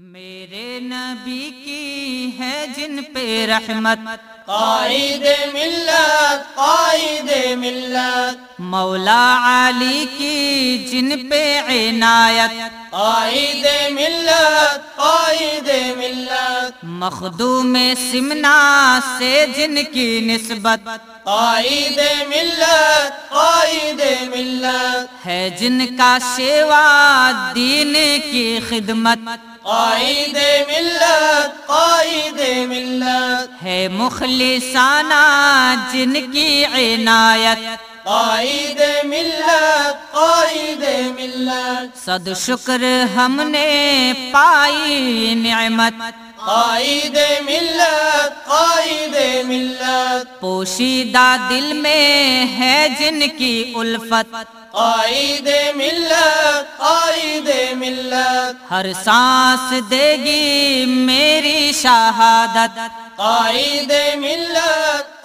میرے نبی کی ہے جن پہ رحمت، قائد ملت قائد ملت، مولا علی کی جن پہ عنایت، قائد ملت قائد ملت، مخدوم سمنا سے جن کی نسبت، قائد ملت قائد ملت، ہے جن کا شیوا دین کی خدمت، قائد ملت قائد ملت، ہے مخلصانہ جن کی عنایت، قائد ملت قائد ملت، صد شکر ہم نے پائی نعمت، قائد ملت قائد ملت، پوشیدہ دل میں ہے جن کی الفت، قائد ملت قائد ملت، ہر سانس دے گی میری شہادت، قائد ملت